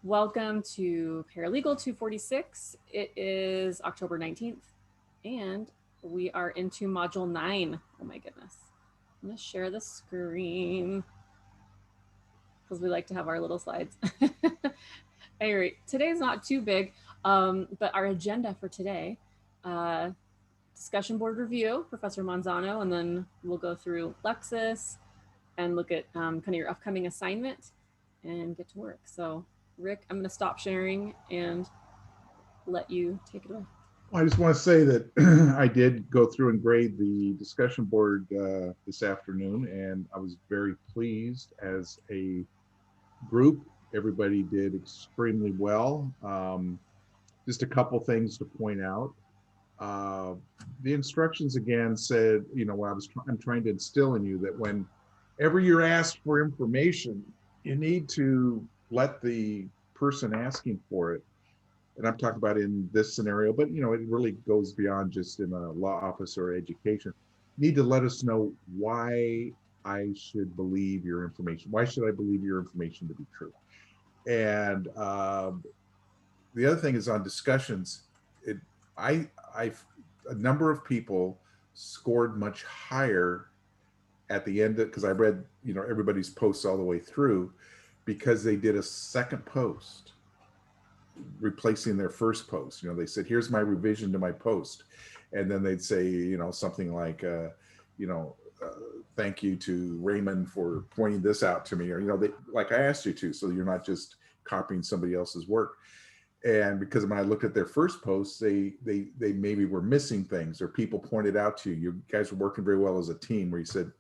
Welcome to Paralegal 246. It is October 19th, and we are into Module 9. Oh my goodness. I'm going to share the screen because we like to have our little slides. Anyway, today's not too big, but our agenda for today, discussion board review, Professor Manzano, and then we'll go through Lexis and look at kind of your upcoming assignment and get to work. So Rick, I'm going to stop sharing and let you take it away. I just want to say that I did go through and grade the discussion board this afternoon, and I was very pleased as a group. Everybody did extremely well. Just a couple things to point out. Uh, the instructions again said, I'm trying to instill in you that whenever you're asked for information, you need to let the person asking for it, and I'm talking about in this scenario, but it really goes beyond just in a law office or education, need to let us know why I should believe your information. Why should I believe your information to be true? And the other thing is on discussions. It, I, a number of people scored much higher at the end because I read, everybody's posts all the way through because they did a second post replacing their first post. They said, here's my revision to my post. And then they'd say, something like, thank you to Raymond for pointing this out to me, or, they, like I asked you to, so you're not just copying somebody else's work. And because when I looked at their first posts, they maybe were missing things, or people pointed out to you, you guys were working very well as a team, where you said,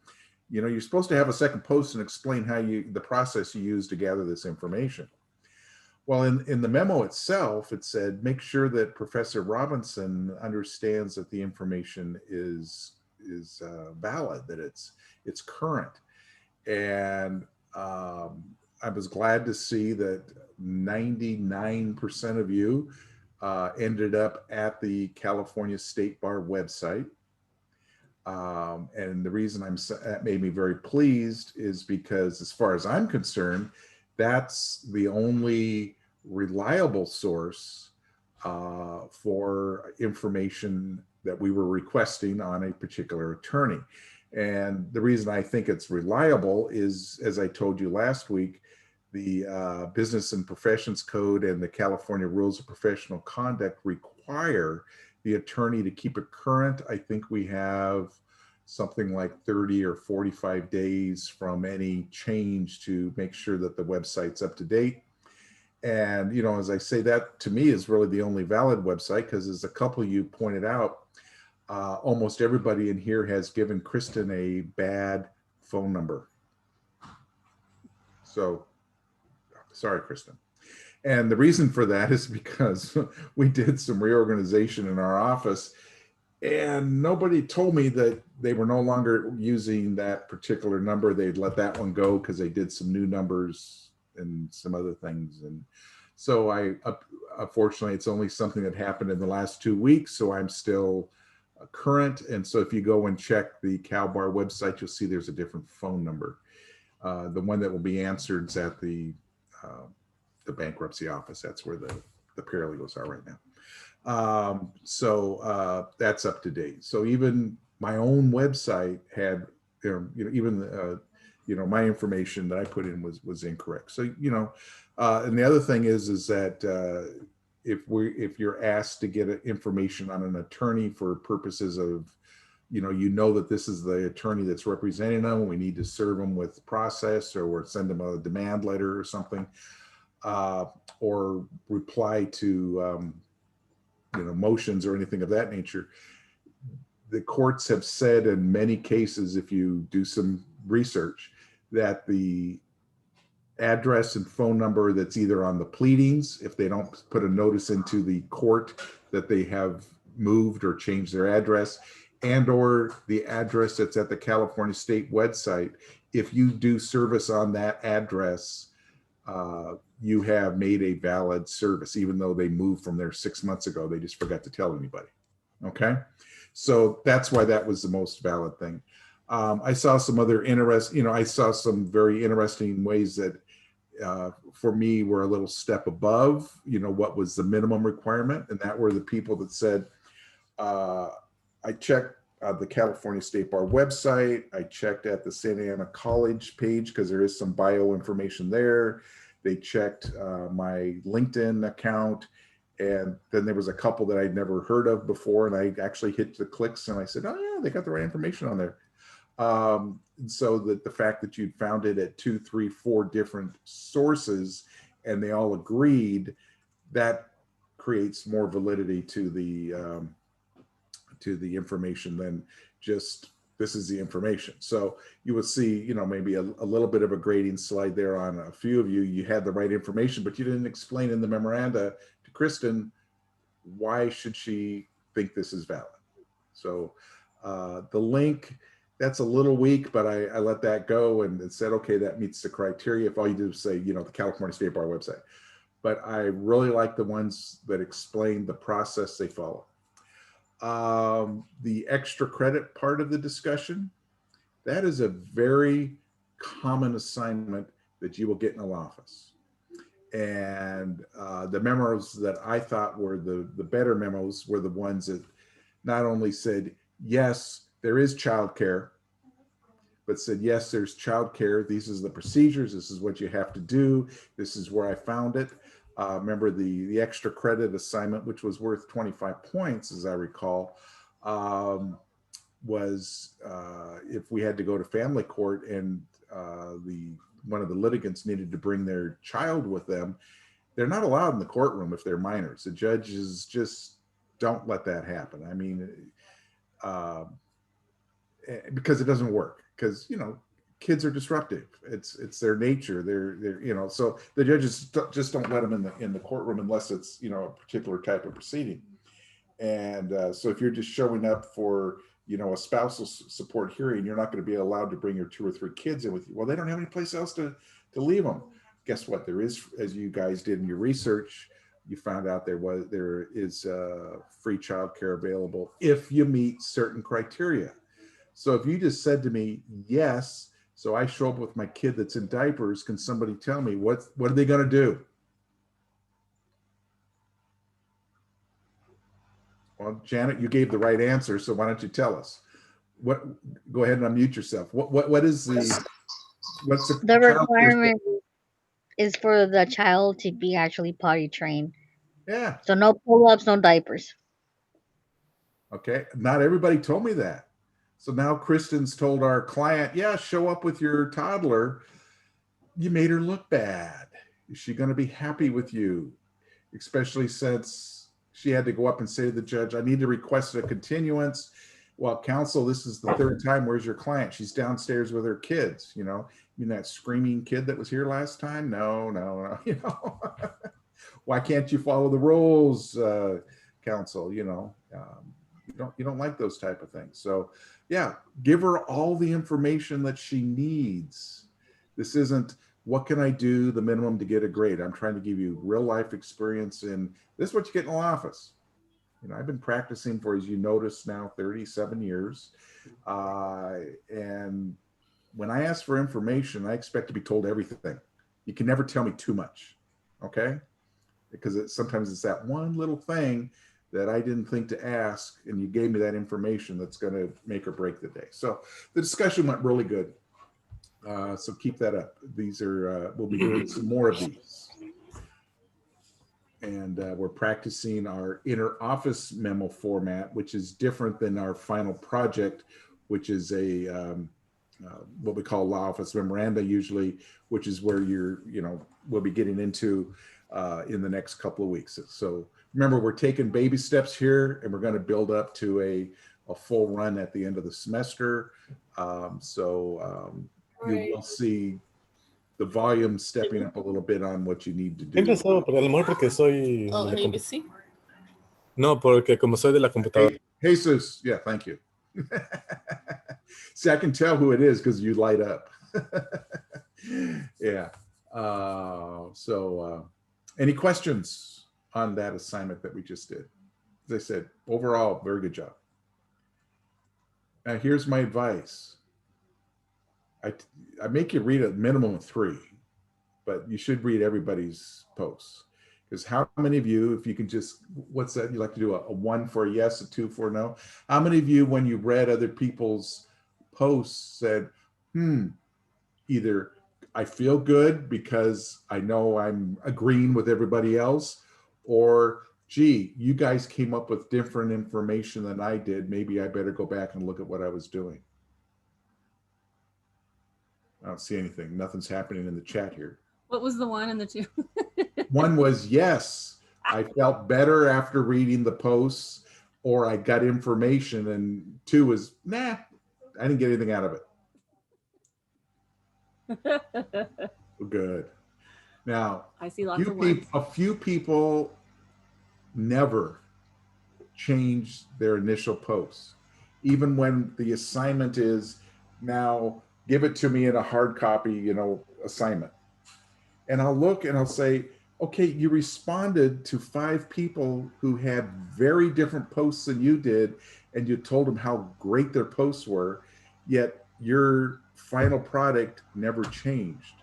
you're supposed to have a second post and explain how the process you use to gather this information. Well, in the memo itself, it said, make sure that Professor Robinson understands that the information is valid, that it's current. And I was glad to see that 99% of you ended up at the California State Bar website. And the reason that made me very pleased is because, as far as I'm concerned, that's the only reliable source for information that we were requesting on a particular attorney. And the reason I think it's reliable is, as I told you last week, the Business and Professions Code and the California Rules of Professional Conduct require the attorney to keep it current. I think we have something like 30 or 45 days from any change to make sure that the website's up to date. And, as I say, that to me is really the only valid website, because as a couple of you pointed out, almost everybody in here has given Kristen a bad phone number. So, sorry, Kristen. And the reason for that is because we did some reorganization in our office, and nobody told me that they were no longer using that particular number. They'd let that one go because they did some new numbers and some other things. And so unfortunately, it's only something that happened in the last 2 weeks. So I'm still current. And so if you go and check the CalBar website, you'll see there's a different phone number. The one that will be answered is at the bankruptcy office. That's where the paralegals are right now. So that's up to date. So even my own website had, even my information that I put in was incorrect. So and the other thing is that if you're asked to get information on an attorney for purposes of, that this is the attorney that's representing them, we need to serve them with process, or send them a demand letter or something, or reply to motions or anything of that nature. The courts have said in many cases, if you do some research, that the address and phone number that's either on the pleadings, if they don't put a notice into the court that they have moved or changed their address, and or the address that's at the California State website, if you do service on that address, you have made a valid service, even though they moved from there 6 months ago. They just forgot to tell anybody. Okay, so that's why that was the most valid thing. I saw some other I saw some very interesting ways that for me were a little step above, what was the minimum requirement. And that were the people that said, I checked the California State Bar website. I checked at the Santa Ana College page because there is some bio information there. They checked my LinkedIn account. And then there was a couple that I'd never heard of before. And I actually hit the clicks and I said, oh yeah, they got the right information on there. So that the fact that you'd found it at 2, 3, 4 different sources and they all agreed, that creates more validity to the information than just this is the information. So you will see, maybe a little bit of a grading slide there on a few of you. You had the right information, but you didn't explain in the memoranda to Kristen why should she think this is valid. So the link, that's a little weak, but I let that go and said, okay, that meets the criteria. If all you do is say, the California State Bar website. But I really like the ones that explain the process they follow. The extra credit part of the discussion, that is a very common assignment that you will get in a law office. And the memos that I thought were the better memos were the ones that not only said, yes, there is childcare, but said, yes, there's childcare. These are the procedures. This is what you have to do. This is where I found it. Remember the extra credit assignment, which was worth 25 points, as I recall, was if we had to go to family court and one of the litigants needed to bring their child with them, they're not allowed in the courtroom if they're minors. The judges just don't let that happen. I mean, because it doesn't work. Because kids are disruptive. It's their nature. They're so the judges just don't let them in the courtroom unless it's a particular type of proceeding. And so if you're just showing up for a spousal support hearing, you're not going to be allowed to bring your 2 or 3 kids in with you. Well, they don't have any place else to leave them. Guess what? There is, as you guys did in your research, you found out there is free childcare available if you meet certain criteria. So if you just said to me, yes, so I show up with my kid that's in diapers, can somebody tell me what are they going to do? Well, Janet, you gave the right answer, so why don't you tell us? Go ahead and unmute yourself. What is what's the requirement is for the child to be actually potty trained. Yeah. So no pull-ups, no diapers. Okay. Not everybody told me that. So now Kristen's told our client, yeah, show up with your toddler. You made her look bad. Is she going to be happy with you? Especially since she had to go up and say to the judge, I need to request a continuance. Well, counsel, this is the 3rd time. Where's your client? She's downstairs with her kids. You mean that screaming kid that was here last time? No. Why can't you follow the rules, counsel? You don't like those type of things. So yeah, give her all the information that she needs. This isn't what can I do the minimum to get a grade. I'm trying to give you real life experience, and this is what you get in the office. I've been practicing for, as you notice now, 37 years. And when I ask for information, I expect to be told everything. You can never tell me too much, okay? Because sometimes it's that one little thing that I didn't think to ask, and you gave me that information that's going to make or break the day. So the discussion went really good. So keep that up. These are, we'll be doing some more of these. And we're practicing our inner office memo format, which is different than our final project, which is what we call law office memoranda usually, which is where we'll be getting into in the next couple of weeks. So remember, we're taking baby steps here, and we're going to build up to a full run at the end of the semester. You will see the volume stepping up a little bit on what you need to do. Empezado por el amor porque soy ABC. No, porque como soy de la computadora. Hey, Jesus, yeah, thank you. See, I can tell who it is because you light up. Yeah. Any questions on that assignment that we just did? As I said, overall, very good job. Now, here's my advice. I make you read a minimum of 3. but you should read everybody's posts. Because how many of you, if you can just, what's that? You like to do a 1 for a yes, a 2 for a no? How many of you, when you read other people's posts, said, either I feel good because I know I'm agreeing with everybody else, or gee, you guys came up with different information than I did. Maybe I better go back and look at what I was doing. I don't see anything. Nothing's happening in the chat here. What was the 1 and the 2? 1 was yes, I felt better after reading the posts, or I got information, and 2 was nah, I didn't get anything out of it. Good. Now, I see lots of 1s. a few people never change their initial posts, even when the assignment is now give it to me in a hard copy, assignment. And I'll look and I'll say, okay, you responded to 5 people who had very different posts than you did, and you told them how great their posts were, yet your final product never changed.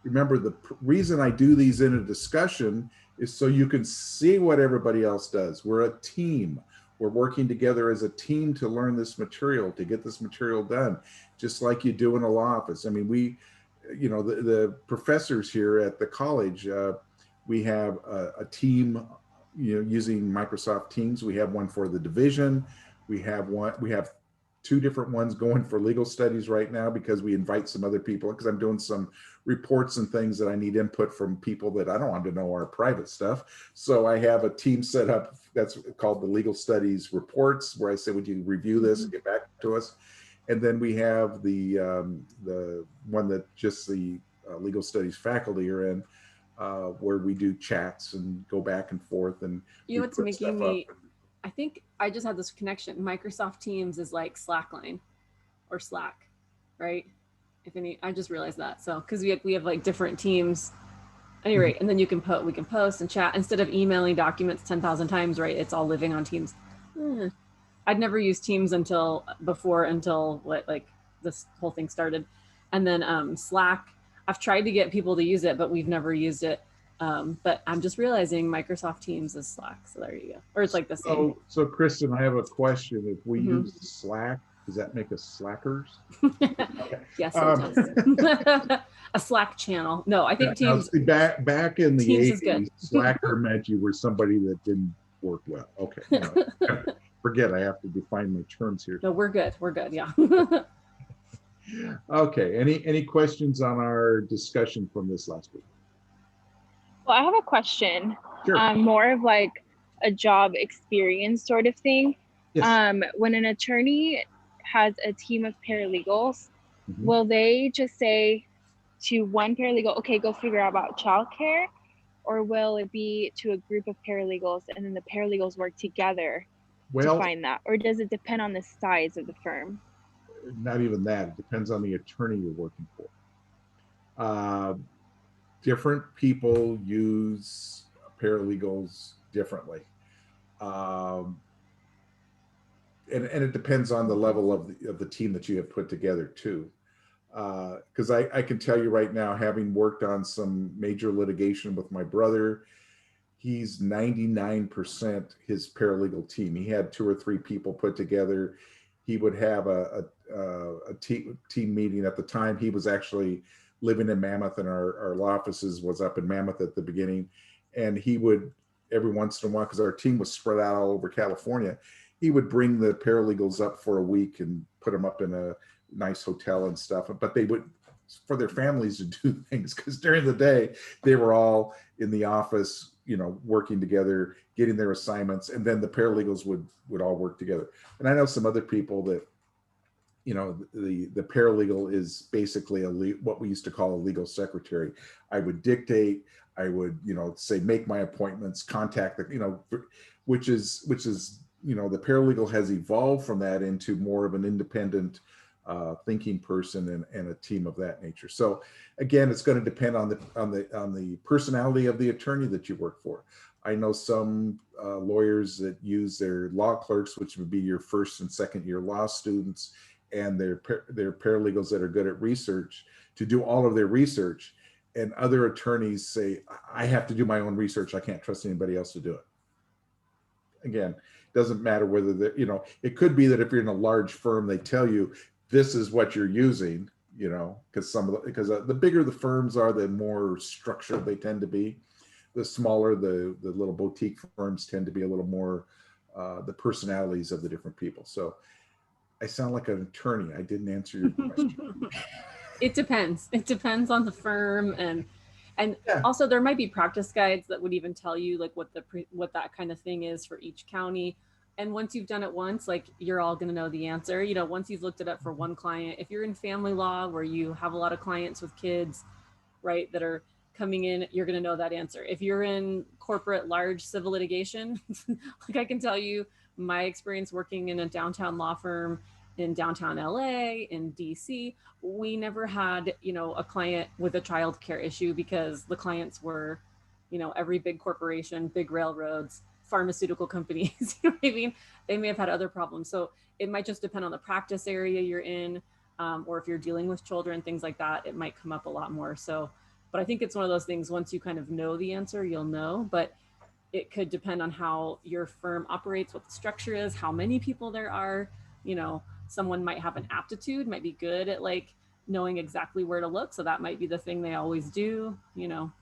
Remember, the reason I do these in a discussion is so you can see what everybody else does. We're a team. We're working together as a team to learn this material, to get this material done, just like you do in a law office. I mean, the professors here at the college, we have a team, using Microsoft Teams. We have one for the division. We have 2 different ones going for legal studies right now, because we invite some other people, because I'm doing some reports and things that I need input from people that I don't want to know our private stuff. So I have a team set up that's called the Legal Studies Reports, where I say, would you review this and get back to us? And then we have the one that just the legal studies faculty are in, where we do chats and go back and forth. And you know what's making me, I think I just had this connection. Microsoft Teams is like Slackline or Slack, right? I just realized that. So, because we have like different teams. Anyway, and then we can post and chat instead of emailing documents 10,000 times, right? It's all living on Teams. I'd never used Teams until this whole thing started. And then Slack, I've tried to get people to use it, but we've never used it. But I'm just realizing Microsoft Teams is Slack. So there you go. Or it's like the same. So Kristen, I have a question. If we use Slack, does that make us slackers? Okay. Yes, it does. A Slack channel. No, I think Teams. See, back in the Teams 80s, Slacker meant you were somebody that didn't work well. Okay. Forget, I have to define my terms here. No, we're good. We're good. Yeah. Okay. Any questions on our discussion from this last week? Well, I have a question. Sure. More of like a job experience sort of thing. Yes. When an attorney has a team of paralegals, will they just say to one paralegal, okay, go figure out about childcare? Or will it be to a group of paralegals and then the paralegals work together to find that? Or does it depend on the size of the firm? Not even that. It depends on the attorney you're working for. Different people use paralegals differently. And it depends on the level of the team that you have put together too. Because I can tell you right now, having worked on some major litigation with my brother, he's 99% his paralegal team. He had 2 or 3 people put together. He would have a team meeting. At the time, he was actually living in Mammoth, and our law offices was up in Mammoth at the beginning. And he would, every once in a while, because our team was spread out all over California, he would bring the paralegals up for a week and put them up in a nice hotel and stuff. But they would, for their families to do things, because during the day they were all in the office, working together, getting their assignments, and then the paralegals would all work together. And I know some other people that, the paralegal is basically what we used to call a legal secretary. I would dictate, I would, say, make my appointments, contact the, which is, the paralegal has evolved from that into more of an independent thinking person and a team of that nature. So again, it's going to depend on the personality of the attorney that you work for. I know some lawyers that use their law clerks, which would be your first and second year law students, and their paralegals that are good at research, to do all of their research. and other attorneys say, I have to do my own research. I can't trust anybody else to do it. Again, doesn't matter whether they're, you know, it could be that if you're in a large firm, they tell you this is what you're using, you know, because the bigger the firms are, the more structured they tend to be. The smaller, the little boutique firms tend to be a little more the personalities of the different people. So I sound like an attorney. I didn't answer your question. It depends. It depends on the firm, and Yeah. also there might be practice guides that would even tell you like what that kind of thing is for each county. And once you've done it once, like you're all going to know the answer. You know, once you've looked it up for one client, if you're in family law where you have a lot of clients with kids, right, that are coming in, you're going to know that answer. If you're in corporate large civil litigation, like I can tell you my experience working in a downtown law firm in downtown LA, in DC, we never had, you know, a client with a child care issue because the clients were, you know, every big corporation, big railroads, pharmaceutical companies, you know what I mean? They may have had other problems. So it might just depend on the practice area you're in, or if you're dealing with children, things like that, it might come up a lot more. So, but I think it's one of those things, once you kind of know the answer, you'll know, but it could depend on how your firm operates, what the structure is, how many people there are. You know, someone might have an aptitude, might be good at like knowing exactly where to look. So that might be the thing they always do, you know.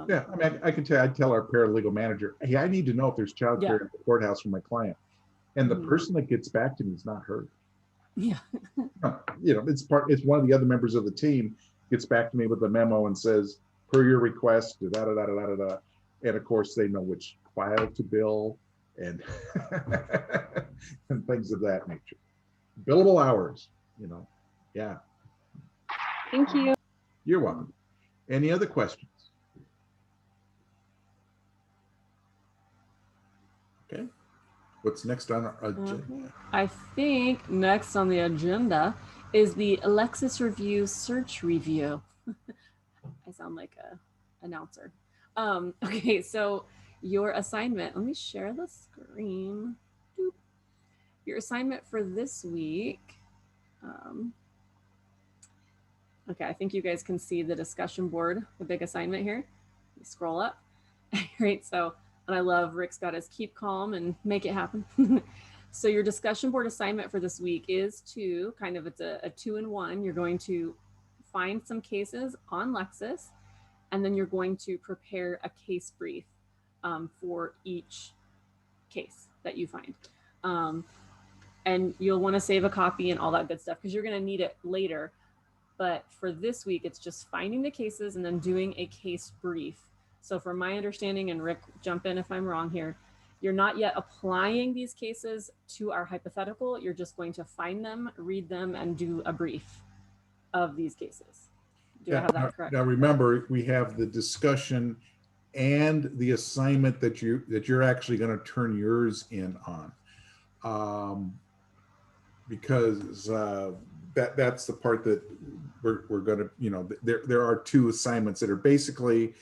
Yeah, I mean, I can tell. I'd tell our paralegal manager, hey, I need to know if there's childcare Yeah. at the courthouse for my client, and the Mhm. person that gets back to me is not her. Yeah. You know, it's one of the other members of the team gets back to me with a memo and says, per your request, da da da da da da, and of course they know which file to bill and and things of that nature. Billable hours, you know. Yeah, Thank you. you're welcome. Any other questions? Okay. What's next on our agenda? I think next on the agenda is the Alexis Review Search Review. I sound like a announcer. Okay, so your assignment, let me share the screen. Doop. Your assignment for this week. Okay, I think you guys can see the discussion board, the big assignment here. You scroll up. Right, so, and I love Rick's got his keep calm and make it happen. So your discussion board assignment for this week is to kind of, it's a 2-in-1. You're going to find some cases on Lexis, and then you're going to prepare a case brief for each case that you find. And you'll want to save a copy and all that good stuff because you're going to need it later. But for this week, it's just finding the cases and then doing a case brief. So from my understanding, and Rick, jump in if I'm wrong here, you're not yet applying these cases to our hypothetical. You're just going to find them, read them, and do a brief of these cases. Do I have that correct? Now remember, we have the discussion and the assignment that you're actually going to turn yours in on, because that's the part that we're going to, you know, there are two assignments that are basically,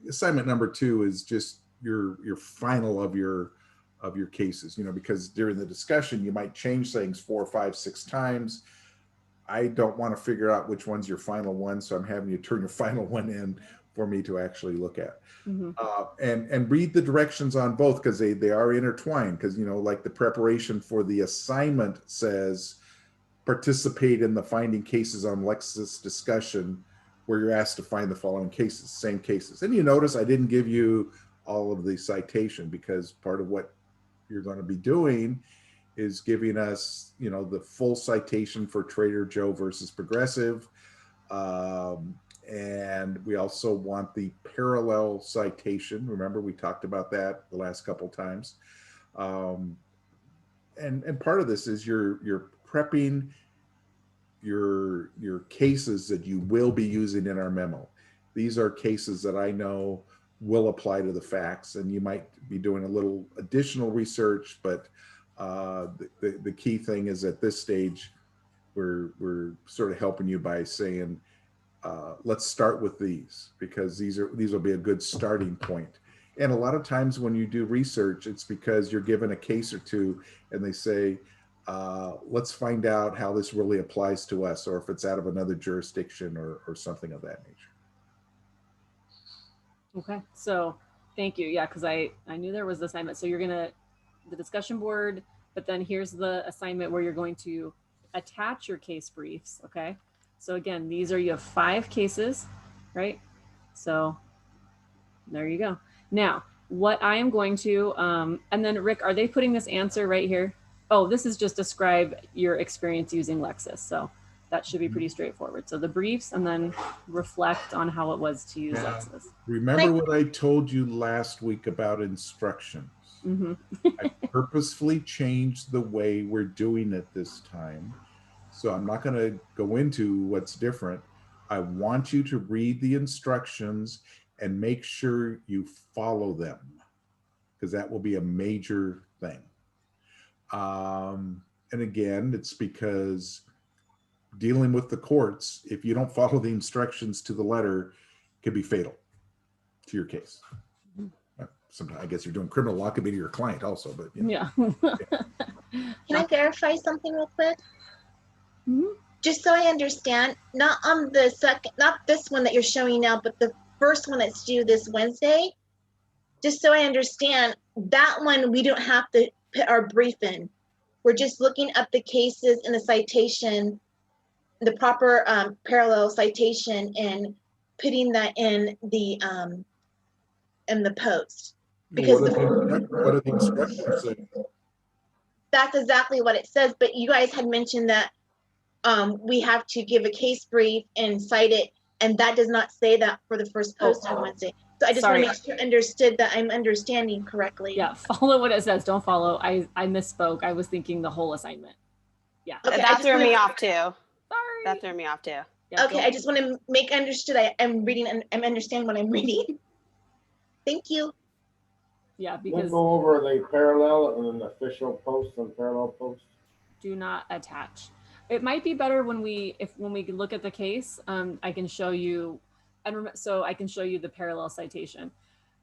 assignment number 2 is just your final of your cases, you know, because during the discussion you might change things 4, 5, 6 times. I don't want to figure out which one's your final one, so I'm having you turn your final one in for me to actually look at. Mm-hmm. And read the directions on both, because they are intertwined, because, you know, like the preparation for the assignment says participate in the finding cases on Lexis discussion, where you're asked to find the following cases, same cases. And you notice I didn't give you all of the citation, because part of what you're going to be doing is giving us, you know, the full citation for Trader Joe versus Progressive. And we also want the parallel citation. Remember, we talked about that the last couple times. And part of this is you're prepping your cases that you will be using in our memo. These are cases that I know will apply to the facts, and you might be doing a little additional research, but the key thing is at this stage, we're sort of helping you by saying, let's start with these, because these will be a good starting point. And a lot of times when you do research, it's because you're given a case or two and they say, let's find out how this really applies to us, or if it's out of another jurisdiction or something of that nature. Okay, so thank you. Yeah, because I knew there was the assignment. So you're gonna the discussion board, but then here's the assignment where you're going to attach your case briefs. Okay, so again, these are you have 5 cases, right? So there you go. Now, what I am going to, and then Rick, are they putting this answer right here? Oh, this is just describe your experience using Lexis. So that should be pretty straightforward. So the briefs and then reflect on how it was to use Yeah. Lexis. Remember what I told you last week about instructions? Mm-hmm. I purposefully changed the way we're doing it this time. So I'm not going to go into what's different. I want you to read the instructions and make sure you follow them, because that will be a major thing. And again, it's because dealing with the courts, if you don't follow the instructions to the letter, can be fatal to your case. Sometimes I guess you're doing criminal law, could be to your client also, but you know. Yeah. Can I verify something real quick? Mhm. Just so I understand, not on the second, not this one that you're showing now, but the first one that's due this Wednesday. Just so I understand, that one we don't have to put our brief in. We're just looking up the cases in the citation, the proper parallel citation, and putting that in the post. Because what are the instructions say? That's exactly what it says. But you guys had mentioned that we have to give a case brief and cite it, and that does not say that for the first post on Wednesday. So I just want to make sure I understood that I'm understanding correctly. Yeah, follow what it says. Don't follow. I misspoke. I was thinking the whole assignment. Yeah. Okay, that threw me off too. Sorry. That threw me off too. Yeah, okay, I just want to make understood. I'm reading and I'm understanding what I'm reading. Thank you. Yeah, Then because go over the parallel and then official post and parallel post. do not attach. It might be better when we look at the case. I can show you, so I can show you the parallel citation.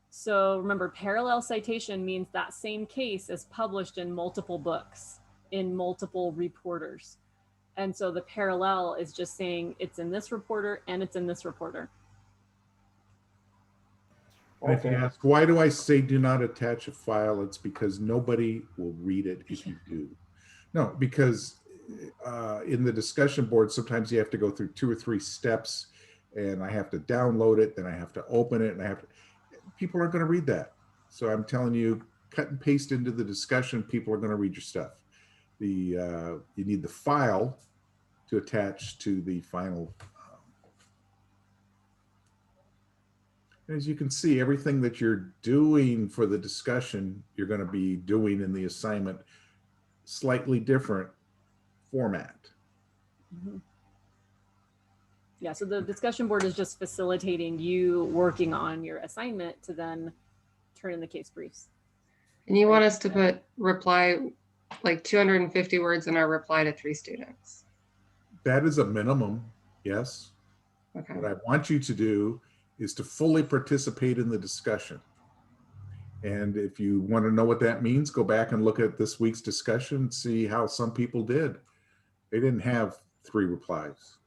So remember, parallel citation means that same case is published in multiple books, in multiple reporters. And so the parallel is just saying it's in this reporter and it's in this reporter. And if you ask, why do I say do not attach a file? It's because nobody will read it if you do. No, because in the discussion board, sometimes you have to go through 2 or 3 steps, and I have to download it, then I have to open it, and I have to, people aren't going to read that. So I'm telling you, cut and paste into the discussion, people are going to read your stuff. You need the file to attach to the final. As you can see, everything that you're doing for the discussion, you're going to be doing in the assignment, slightly different format. Mm-hmm. Yeah, so the discussion board is just facilitating you working on your assignment to then turn in the case briefs. And you want us to put reply, like 250 words in our reply to 3 students. That is a minimum, yes. Okay. What I want you to do is to fully participate in the discussion. And if you want to know what that means, go back and look at this week's discussion, see how some people did. They didn't have 3 replies.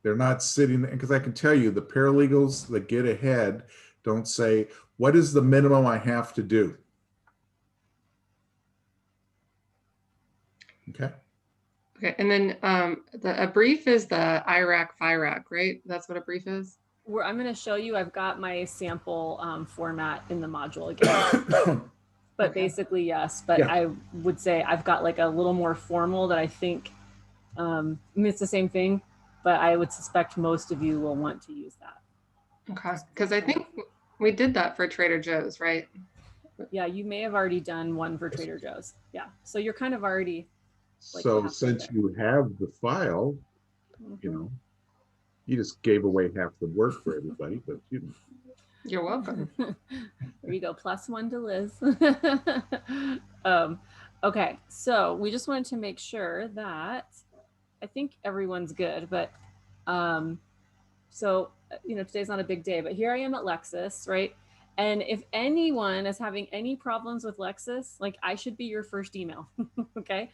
They're not sitting, because I can tell you the paralegals that get ahead don't say, what is the minimum I have to do? Okay. Okay, and then a brief is the IRAC-FIRAC, right? That's what a brief is? I'm going to show you, I've got my sample format in the module again. But Okay. basically, yes. But Yeah. I would say I've got like a little more formal that I think, I mean, it's the same thing, but I would suspect most of you will want to use that. Okay, because I think we did that for Trader Joe's, right? Yeah, you may have already done one for Trader Joe's. Yeah, so you're kind of already. Like So half since there. you have the file, you know, you just gave away half the work for everybody, but you know. You're welcome. There you go, +1 to Liz. Okay, so we just wanted to make sure that I think everyone's good, but so you know, today's not a big day, but here I am at Lexis, right? And if anyone is having any problems with Lexis, like I should be your first email, okay?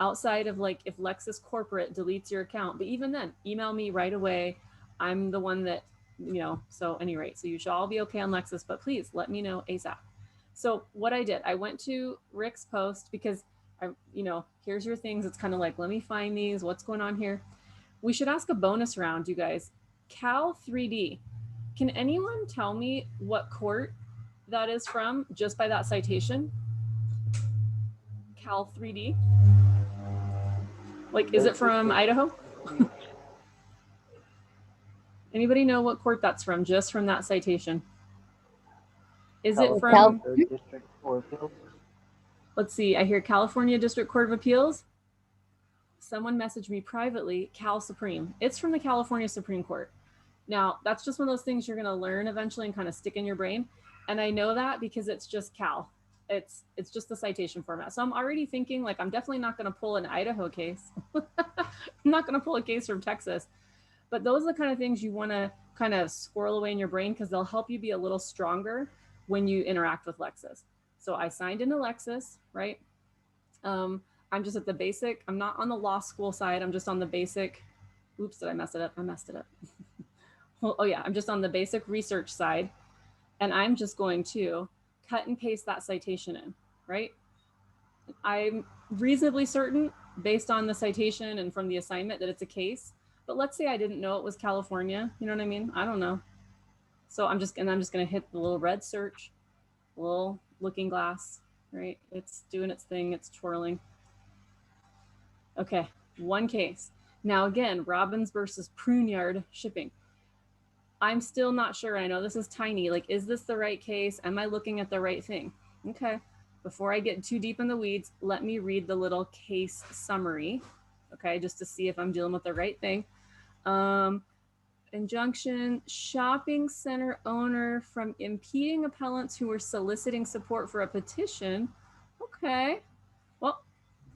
Outside of like if Lexis corporate deletes your account, but even then, email me right away. I'm the one that so any rate, so you should all be okay on Lexis, but please let me know ASAP. So what I did, I went to Rick's post because here's your things. It's kind of like, let me find these, what's going on here. We should ask a bonus round, you guys. Cal 3D. Can anyone tell me what court that is from just by that citation? Cal 3D. Like, is it from Idaho? Anybody know what court that's from just from that citation? Is it from? District Court of Appeals? Let's see. I hear California District Court of Appeals. Someone messaged me privately, Cal Supreme. It's from the California Supreme Court. Now, that's just one of those things you're going to learn eventually and kind of stick in your brain. And I know that because it's just Cal. It's just the citation format. So I'm already thinking, like, I'm definitely not going to pull an Idaho case. I'm not going to pull a case from Texas. But those are the kind of things you want to kind of squirrel away in your brain because they'll help you be a little stronger when you interact with Lexis. So I signed into Lexis, right? I'm just at the basic. I'm not on the law school side. I'm just on the basic. Oops, did I mess it up? I messed it up. Oh yeah, I'm just on the basic research side. And I'm just going to cut and paste that citation in, right? I'm reasonably certain based on the citation and from the assignment that it's a case. But let's say I didn't know it was California. You know what I mean? I don't know. So I'm just going to hit the little red search, little looking glass, right? It's doing its thing. It's twirling. Okay, one case. Now again, Robbins versus Pruneyard shipping. I'm still not sure. I know this is tiny. Like, is this the right case? Am I looking at the right thing? Okay, before I get too deep in the weeds, let me read the little case summary. Okay, just to see if I'm dealing with the right thing. Injunction, shopping center owner from impeding appellants who were soliciting support for a petition. Okay, well,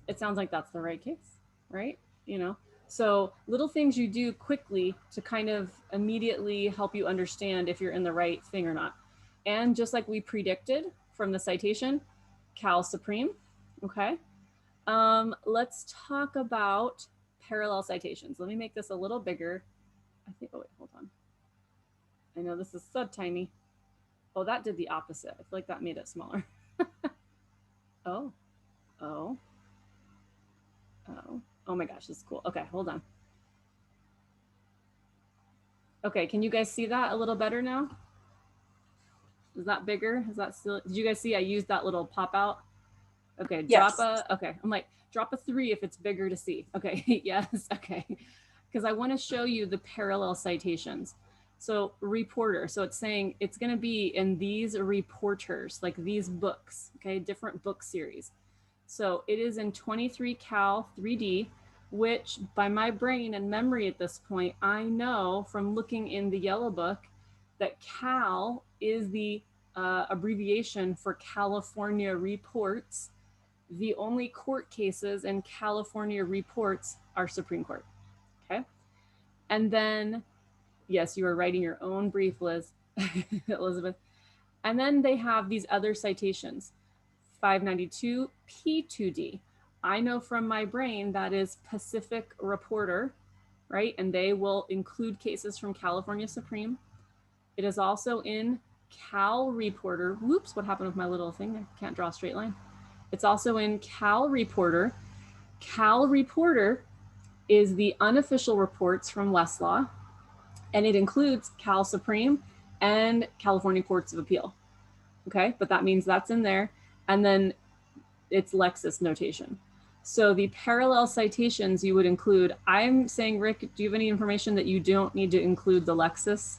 it sounds like that's the right case, right? So little things you do quickly to kind of immediately help you understand if you're in the right thing or not. And just like we predicted from the citation, Cal Supreme, okay? Let's talk about parallel citations. Let me make this a little bigger. I think, oh wait, hold on. I know this is so tiny. Oh, that did the opposite. I feel like that made it smaller. Oh my gosh, this is cool. Okay, hold on. Okay, can you guys see that a little better now? Is that bigger? Is that still, did you guys see I used that little pop out? Okay, Yes. Drop a 3 if it's bigger to see. Okay, yes, okay. Because I want to show you the parallel citations. So reporter, so it's saying it's going to be in these reporters, like these books, okay, different book series. So it is in 23 Cal 3D, which by my brain and memory at this point, I know from looking in the yellow book that Cal is the abbreviation for California Reports. The only court cases in California Reports are Supreme Court, okay? And then, yes, you are writing your own brief, Liz, Elizabeth. And then they have these other citations, 592 P2D. I know from my brain that is Pacific Reporter, right? And they will include cases from California Supreme. It is also in Cal Reporter. Whoops, what happened with my little thing? I can't draw a straight line. It's also in Cal Reporter. Cal Reporter is the unofficial reports from Westlaw, and it includes Cal Supreme and California Courts of Appeal. Okay, but that means that's in there. And then it's Lexis notation. So the parallel citations you would include, I'm saying, Rick, do you have any information that you don't need to include the Lexis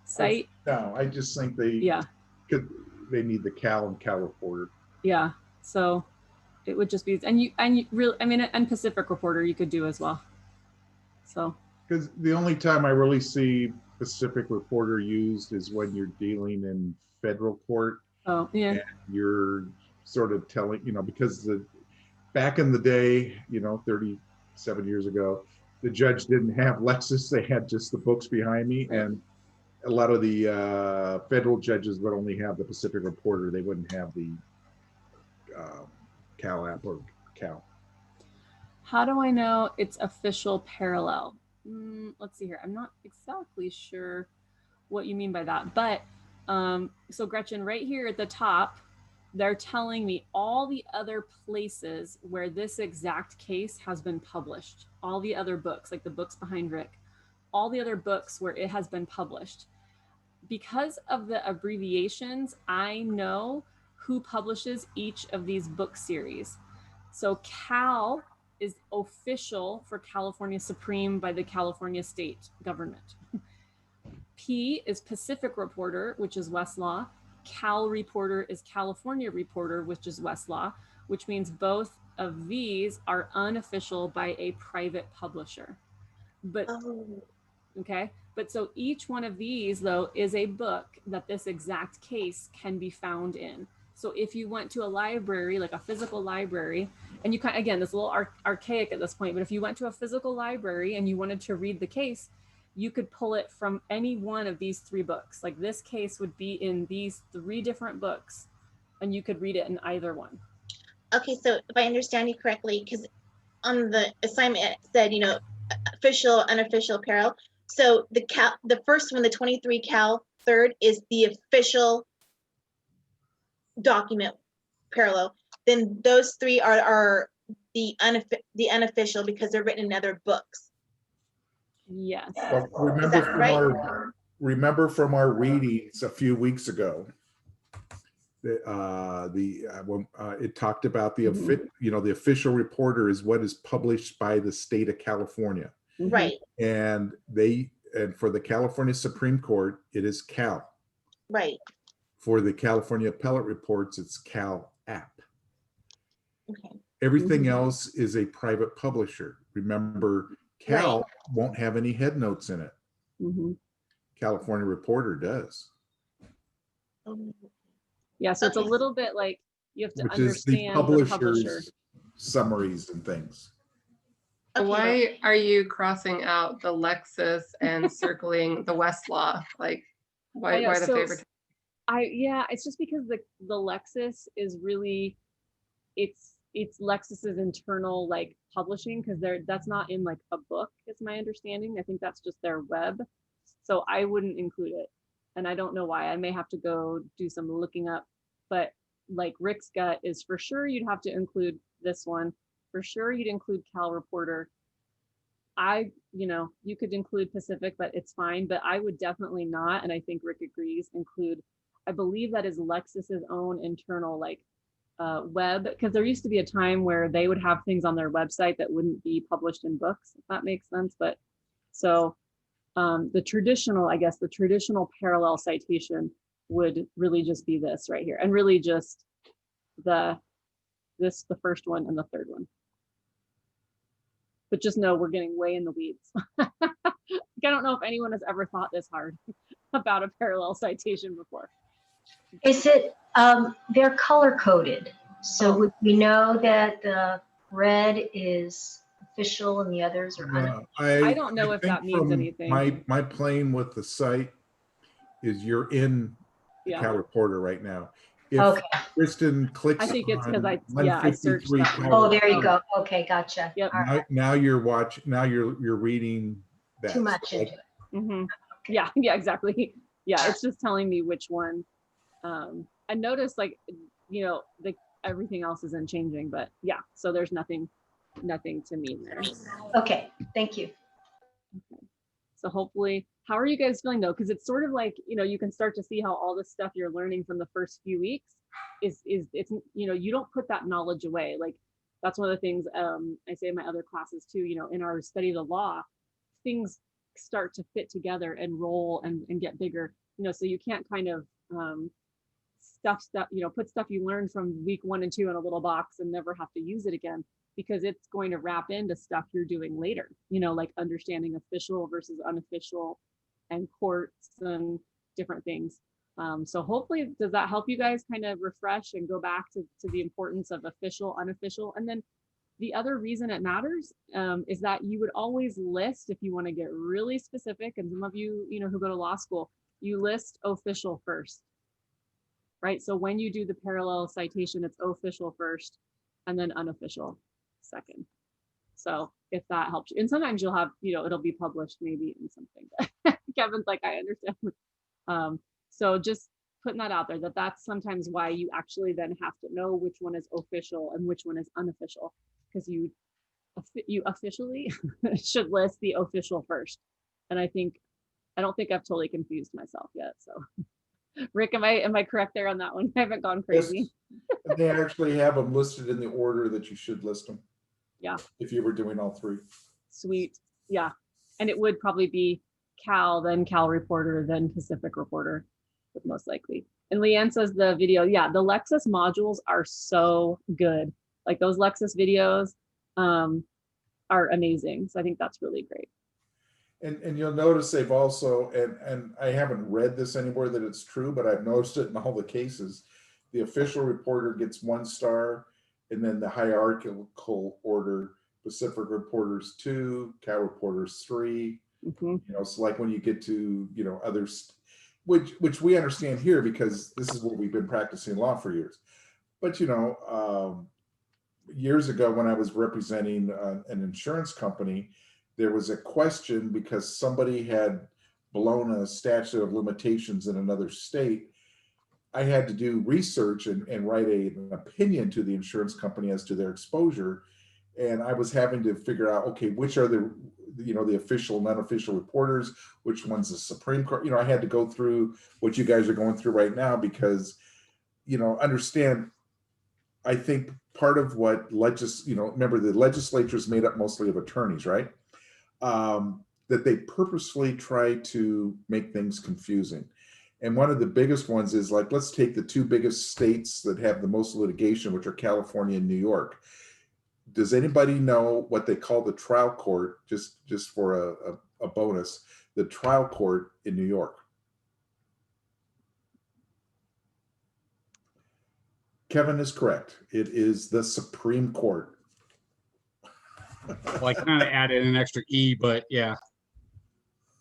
site? No, I just think they need the Cal and Cal Reporter. Yeah, so it would just be, and Pacific Reporter you could do as well. So. Because the only time I really see Pacific Reporter used is when you're dealing in federal court. Oh, yeah. And you're sort of telling, because back in the day, 37 years ago, the judge didn't have Lexis. They had just the books behind me. And a lot of the federal judges would only have the Pacific Reporter. They wouldn't have the Cal app or Cal. How do I know it's official parallel? Let's see here. I'm not exactly sure. what you mean by that. But so Gretchen, right here at the top, they're telling me all the other places where this exact case has been published, all the other books, like the books behind Rick, all the other books where it has been published. Because of the abbreviations, I know who publishes each of these book series. So Cal is official for California Supreme by the California state government. P is Pacific Reporter, which is Westlaw. Cal Reporter is California Reporter, which is Westlaw, which means both of these are unofficial by a private publisher. But okay, but so each one of these though is a book that this exact case can be found in. So if you went to a library, like a physical library, and you can, again, this is a little archaic at this point, but if you went to a physical library and you wanted to read the case, you could pull it from any one of these 3 books. Like this case would be in these 3 different books and you could read it in either one. Okay, so if I understand you correctly, because on the assignment it said, you know, official, unofficial, parallel. So the first one, the 23 Cal third, is the official document parallel. Then those 3 are the unofficial because they're written in other books. Yes. Well, remember from our readings a few weeks ago, it talked about the the official reporter is what is published by the state of California. Right. And for the California Supreme Court, it is Cal. Right. For the California Appellate Reports, it's Cal App. Okay. Everything else is a private publisher. Remember, Cal won't have any head notes in it. California Reporter does. Yeah, so it's a little bit like you have to Which understand is the the publisher. publisher's summaries and things. So why are you crossing out the Lexis and circling the Westlaw? Like, why the favorite? It's just because the Lexis is really, it's Lexis's internal like publishing, because that's not in like a book, is my understanding. I think that's just their web. So I wouldn't include it. And I don't know why. I may have to go do some looking up, but like Rick's Gut is for sure you'd have to include this one. For sure you'd include Cal Reporter. You could include Pacific, but it's fine, but I would definitely not. And I think Rick agrees, include, I believe that is Lexis's own internal like web, because there used to be a time where they would have things on their website that wouldn't be published in books, if that makes sense. But so the traditional parallel citation would really just be this right here, and really just the first one and the third one. But just know we're getting way in the weeds. I don't know if anyone has ever thought this hard about a parallel citation before. Is it, they're color coded. So would we know that the red is official and the others are unofficial? I don't know if that means anything. My playing with the site is you're in Cal Reporter right now. If Kristen clicks, I think it's because I searched that. Oh, there you go. Okay, gotcha. Yep. Now you're watching. Now you're reading that. Too much into it. Mm-hmm. Yeah, exactly. Yeah, it's just telling me which one. I noticed everything else isn't changing, but yeah, so there's nothing to mean there. Okay, thank you. Okay. So hopefully, how are you guys feeling though? Because it's sort of like, you can start to see how all this stuff you're learning from the first few weeks it's you don't put that knowledge away. Like that's one of the things I say in my other classes too, in our study of the law, things start to fit together and roll and get bigger, so you can't kind of put stuff you learned from week 1 and 2 in a little box and never have to use it again, because it's going to wrap into stuff you're doing later, like understanding official versus unofficial and courts and different things. So hopefully, does that help you guys kind of refresh and go back to the importance of official, unofficial? And then the other reason it matters is that you would always list, if you want to get really specific, and some of you, who go to law school, you list official first, right? So when you do the parallel citation, it's official first and then unofficial second. So if that helps you, and sometimes you'll have, it'll be published maybe in something. Kevin's like, I understand. So just putting that out there, that's sometimes why you actually then have to know which one is official and which one is unofficial, because you officially should list the official first. And I don't think I've totally confused myself yet. So Rick, am I correct there on that one? I haven't gone crazy. Yes. They actually have them listed in the order that you should list them. Yeah. If you were doing all three. Sweet. Yeah. And it would probably be Cal, then Cal Reporter, then Pacific Reporter, but most likely. And Leanne says the video, yeah, the Lexis modules are so good. Like those Lexis videos are amazing. So I think that's really great. And you'll notice they've also, and I haven't read this anywhere that it's true, but I've noticed it in all the cases. The official reporter gets 1 star, and then the hierarchical order, Pacific Reporters 2, Cal Reporters 3. You know, so like when you get to, you know, others, which we understand here because this is what we've been practicing law for years. But, you know, years ago when I was representing an insurance company, there was a question because somebody had blown a statute of limitations in another state. I had to do research and write an opinion to the insurance company as to their exposure. And I was having to figure out, okay, which are the, you know, the official and unofficial reporters, which one's the Supreme Court. You know, I had to go through what you guys are going through right now because, you know, understand, I think part of what you know, remember the legislature is made up mostly of attorneys, right? That they purposefully try to make things confusing. And one of the biggest ones is like, let's take the 2 biggest states that have the most litigation, which are California and New York. Does anybody know what they call the trial court, just for a bonus, the trial court in New York? Kevin is correct. It is the Supreme Court. Well, I kind of added an extra E, but yeah.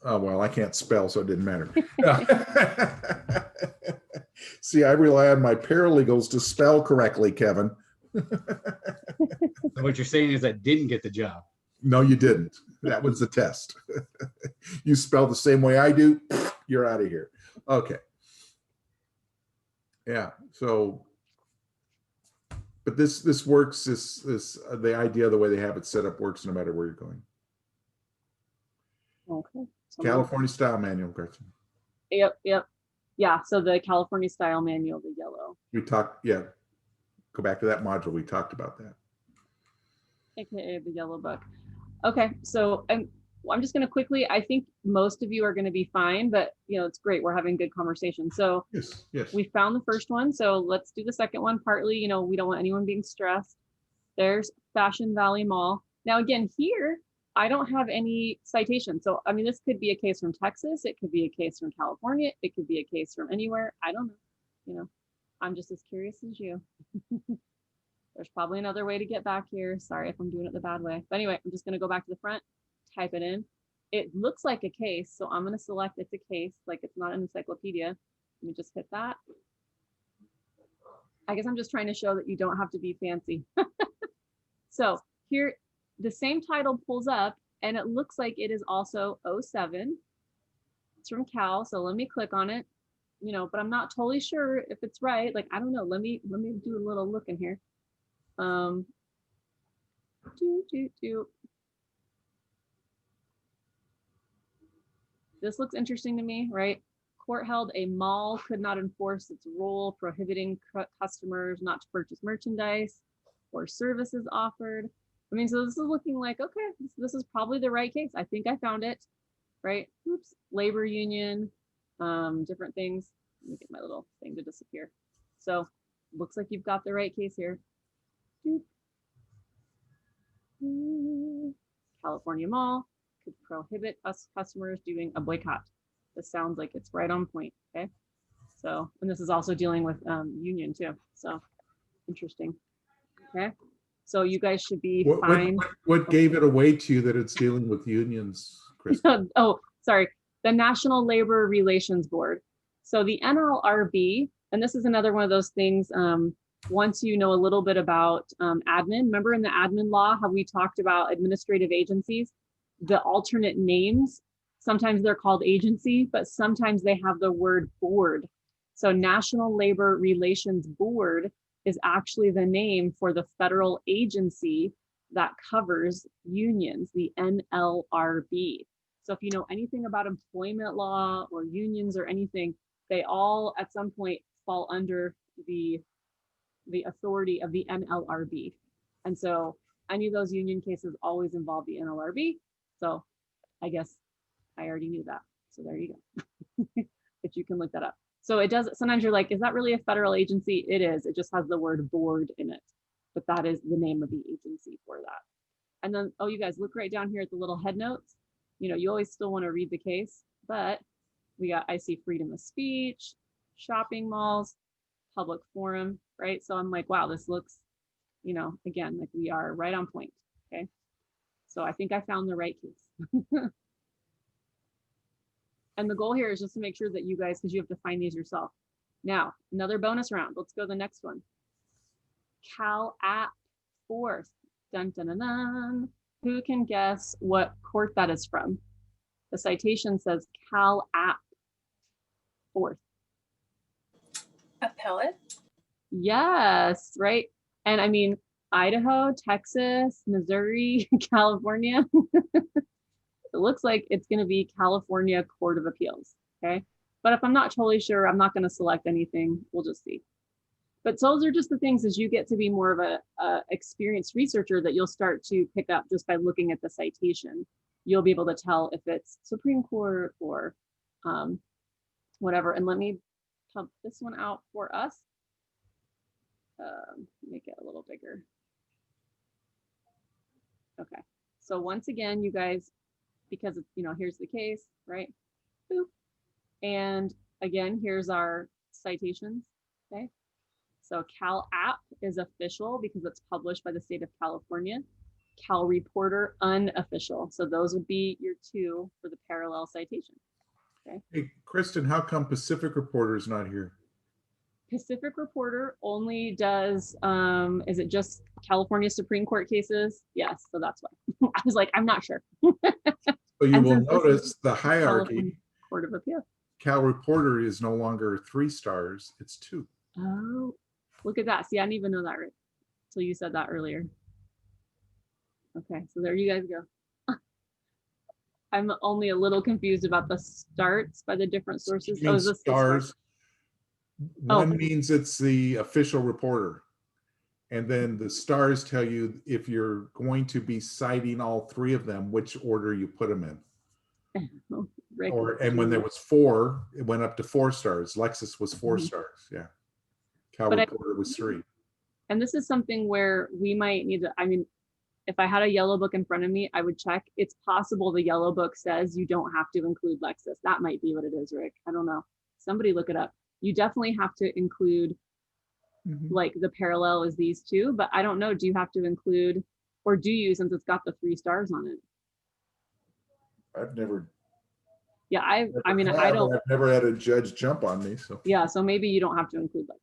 Oh, well, I can't spell, so it didn't matter. See, I rely on my paralegals to spell correctly, Kevin. So what you're saying is I didn't get the job. No, you didn't. That was the test. You spell the same way I do, you're out of here. Okay. Yeah, so, but this works, the idea, the way they have it set up works no matter where you're going. Okay. California style manual, Gretchen. Yep. Yeah, so the California style manual, the yellow. We talked, yeah. Go back to that module. We talked about that. AKA the yellow book. Okay, so I'm just going to quickly, I think most of you are going to be fine, but you know, it's great. We're having good conversation. So yes. We found the first one. So let's do the second one. Partly, you know, we don't want anyone being stressed. There's Fashion Valley Mall. Now, again, here, I don't have any citation. So, I mean, this could be a case from Texas. It could be a case from California. It could be a case from anywhere. I don't know. You know, I'm just as curious as you. There's probably another way to get back here. Sorry if I'm doing it the bad way. But anyway, I'm just going to go back to the front, type it in. It looks like a case. So I'm going to select it's a case, like it's not an encyclopedia. Let me just hit that. I guess I'm just trying to show that you don't have to be fancy. So here, the same title pulls up and it looks like it is also 07. It's from Cal. So let me click on it, you know, but I'm not totally sure if it's right. Like, I don't know. Let me do a little look in here. This looks interesting to me, right? Court held a mall could not enforce its rule prohibiting customers not to purchase merchandise or services offered. I mean, so this is looking like, okay, this is probably the right case. I think I found it, right? Oops, labor union, different things. Let me get my little thing to disappear. So looks like you've got the right case here. California Mall could prohibit us customers doing a boycott. This sounds like it's right on point, okay? So, and this is also dealing with union too. So interesting, okay? So you guys should be fine. What gave it away to you that it's dealing with unions, Chris? Oh, sorry. The National Labor Relations Board. So the NLRB, and this is another one of those things, once you know a little bit about admin, remember in the admin law, how we talked about administrative agencies, the alternate names Sometimes they're called agency, but sometimes they have the word board. So National Labor Relations Board is actually the name for the federal agency that covers unions, the NLRB. So if you know anything about employment law or unions or anything, they all at some point fall under the authority of the NLRB. And so any of those union cases always involve the NLRB. So I guess I already knew that. So there you go. But you can look that up. So it does, sometimes you're like, is that really a federal agency? It is. It just has the word board in it. But that is the name of the agency for that. And then, oh, you guys look right down here at the little head notes. You know, you always still want to read the case, but I see freedom of speech, shopping malls, public forum, right? So I'm like, wow, this looks, you know, again, like we are right on point, okay? So I think I found the right case. And the goal here is just to make sure that you guys, because you have to find these yourself. Now, another bonus round. Let's go to the next one. Cal App 4th. Dun, dun, dun, dun. Who can guess what court that is from? The citation says Cal App 4th. Appellate? Yes, right. And I mean, Idaho, Texas, Missouri, California. It looks like it's going to be California Court of Appeals. Okay. But if I'm not totally sure, I'm not going to select anything. We'll just see. But those are just the things as you get to be more of a experienced researcher that you'll start to pick up just by looking at the citation. You'll be able to tell if it's Supreme Court or whatever. And let me pump this one out for us. Make it a little bigger. Okay. So once again, you guys, because it's, you know, here's the case, right? Boop. And again, here's our citations, okay? So Cal App is official because it's published by the state of California. Cal Reporter, unofficial. So those would be your two for the parallel citation, okay? Hey, Kristen, how come Pacific Reporter is not here? Pacific Reporter only does, is it just California Supreme Court cases? Yes, so that's why. I was like, I'm not sure. So you will notice the hierarchy. California Court of Appeal. Cal Reporter is no longer 3 stars, it's 2. Oh, look at that. See, I didn't even know that right until you said that earlier. Okay, so there you guys go. I'm only a little confused about the starts by the different sources. Oh, is this stars? One Oh. means it's the official reporter. And then the stars tell you if you're going to be citing all 3 of them, which order you put them in. And when there was 4, it went up to 4 stars. Lexis was 4 stars. Yeah. Cal Reporter was 3. And this is something where we might need to, I mean, if I had a yellow book in front of me, I would check. It's possible the yellow book says you don't have to include Lexis. That might be what it is, Rick. I don't know. Somebody look it up. You definitely have to include like the parallel is these 2, but I don't know. Do you have to include, or do you, since it's got the 3 stars on it? I've never. Yeah, I mean, I don't. I've never had a judge jump on me, so. Yeah, so maybe you don't have to include that.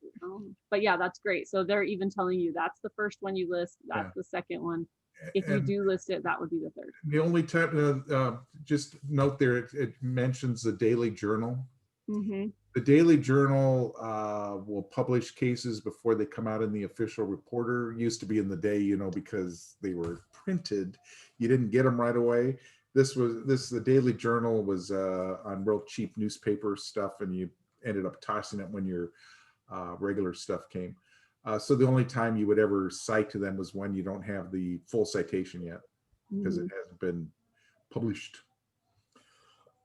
But yeah, that's great. So they're even telling you that's the first one you list. That's the second one. If you do list it, that would be the 3rd. The only time, just note there, it mentions the Daily Journal. The Daily Journal will publish cases before they come out in the official reporter. Used to be in the day, you know, because they were printed. You didn't get them right away. The Daily Journal was on real cheap newspaper stuff, and you ended up tossing it when your regular stuff came. So the only time you would ever cite to them was when you don't have the full citation yet, because it hasn't been published.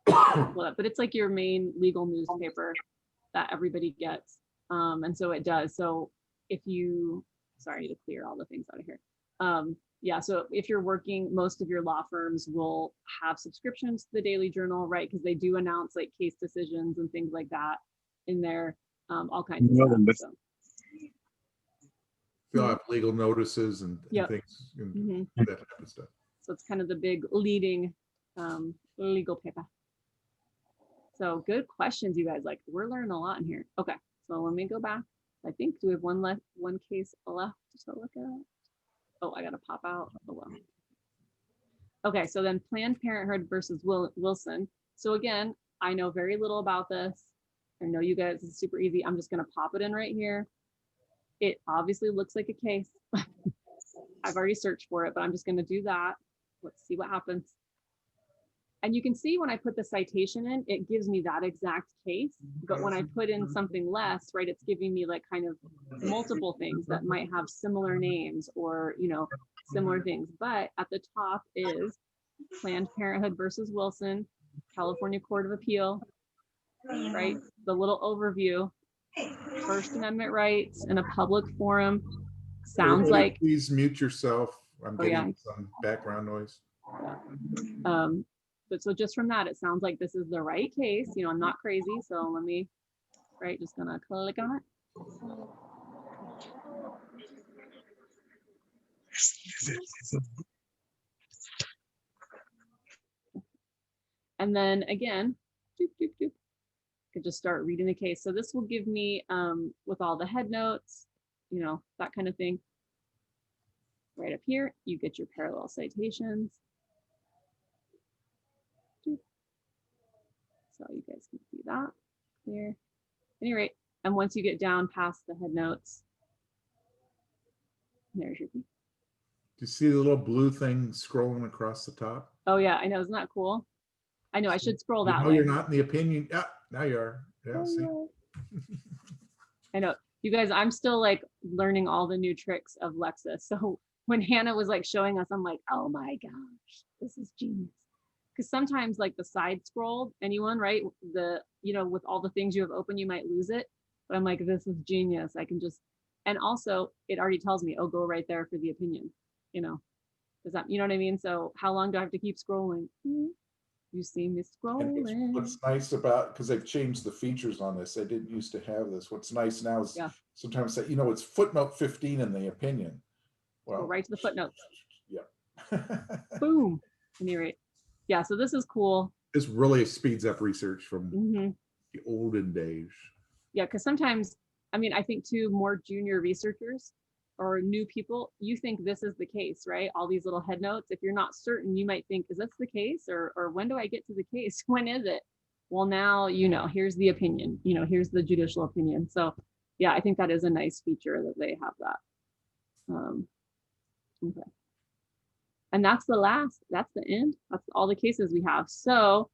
Well, but it's like your main legal newspaper that everybody gets. And so it does. So if you, sorry to clear all the things out of here. Yeah, so if you're working, most of your law firms will have subscriptions to the Daily Journal, right? Because they do announce like case decisions and things like that in there, all kinds of stuff. So. You'll have legal notices and things, and that type of stuff. So it's kind of the big leading legal paper. So good questions, you guys. Like, we're learning a lot in here. Okay, so let me go back. I think, do we have one case left to look at? Oh, I gotta pop out. Oh well. Okay, so then Planned Parenthood versus Wilson. So again, I know very little about this. I know you guys, it's super easy. I'm just gonna pop it in right here. It obviously looks like a case. I've already searched for it, but I'm just gonna do that. Let's see what happens. And you can see when I put the citation in, it gives me that exact case. But when I put in something less, right, it's giving me like kind of multiple things that might have similar names or, you know, similar things. But at the top is Planned Parenthood versus Wilson, California Court of Appeal, right? The little overview, First Amendment rights in a public forum. Sounds Everybody, like, please mute yourself. I'm Oh, getting yeah. some background noise. but so just from that, it sounds like this is the right case. You know, I'm not crazy, so let me, right, just gonna click on it. And then again, doop, doop, doop, could just start reading the case. So this will give me, with all the head notes, you know, that kind of thing. Right up here, you get your parallel citations. Doop. So you guys can see that here. At any rate, and once you get down past the head notes, there's your. Do you see the little blue thing scrolling across the top? Oh yeah, I know, isn't that cool? I know I should scroll that way. You're not in the opinion. Yeah, now you are. Yeah, see. I know. You guys, I'm still like learning all the new tricks of Lexis. So when Hannah was like showing us, I'm like, oh my gosh, this is genius. Because sometimes like the side scroll, anyone, right? The, you know, with all the things you have open, you might lose it. But I'm like, this is genius. I can just, and also it already tells me, oh, go right there for the opinion, you know, does that, you know what I mean? So how long do I have to keep scrolling? You see me scrolling. What's nice about, because they've changed the features on this, they didn't used to have this. What's nice now is sometimes say, you know, it's footnote 15 in the opinion. Well, go right to the footnotes. Yeah. Boom. At any rate. Yeah, so this is cool. This really speeds up research from the olden days. Yeah, because sometimes, I mean, I think too, more junior researchers or new people, you think this is the case, right? All these little head notes. If you're not certain, you might think, is this the case? Or when do I get to the case? When is it? Well, now, you know, here's the opinion, you know, here's the judicial opinion. So yeah, I think that is a nice feature that they have that. Okay. And that's the last, that's the end. That's all the cases we have. So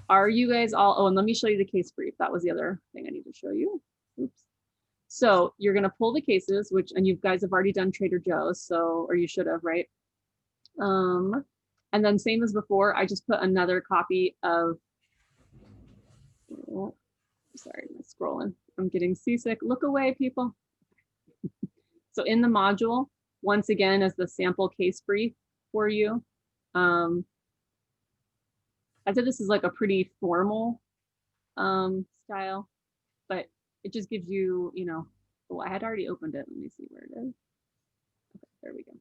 are you guys all, oh, and let me show you the case brief. That was the other thing I need to show you. Oops. So you're going to pull the cases, which, and you guys have already done Trader Joe's, so, or you should have, right? And then same as before, I just put another copy of, oh, sorry, I'm scrolling. I'm getting seasick. Look away, people. So in the module, once again, is the sample case brief for you. I said this is like a pretty formal style, but it just gives you, you know, oh, I had already opened it. Let me see where it is. Okay, there we go.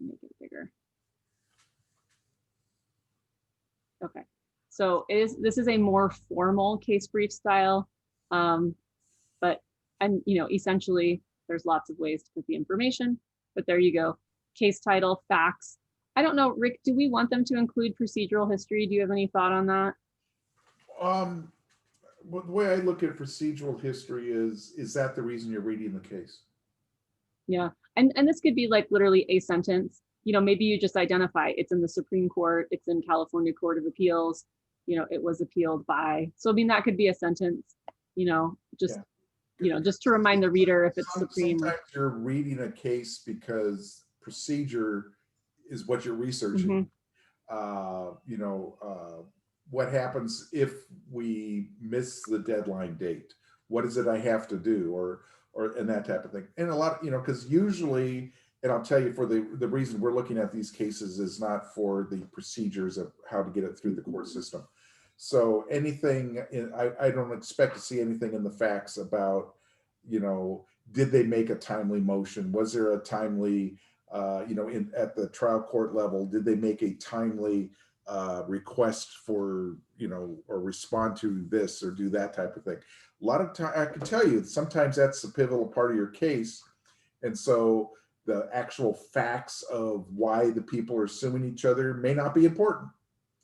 Make it bigger. Okay, so this is a more formal case brief style, but, and you know, essentially there's lots of ways to put the information, but there you go. Case title, facts. I don't know, Rick, do we want them to include procedural history? Do you have any thought on that? Well, the way I look at procedural history is that the reason you're reading the case? Yeah, and this could be like literally a sentence. You know, maybe you just identify it's in the Supreme Court, it's in California Court of Appeals, you know, it was appealed by. So I mean, that could be a sentence, you know, just, you know, just to remind the reader if it's Supreme. Sometimes you're reading a case because procedure is what you're researching. You know, what happens if we miss the deadline date? What is it I have to do, or and that type of thing. And a lot, you know, because usually, and I'll tell you, for the reason we're looking at these cases is not for the procedures of how to get it through the court system. So anything, I don't expect to see anything in the facts about, you know, did they make a timely motion? Was there a timely, you know, at the trial court level, did they make a timely request for, you know, or respond to this or do that type of thing? A lot of time, I can tell you, sometimes that's the pivotal part of your case. And so the actual facts of why the people are suing each other may not be important.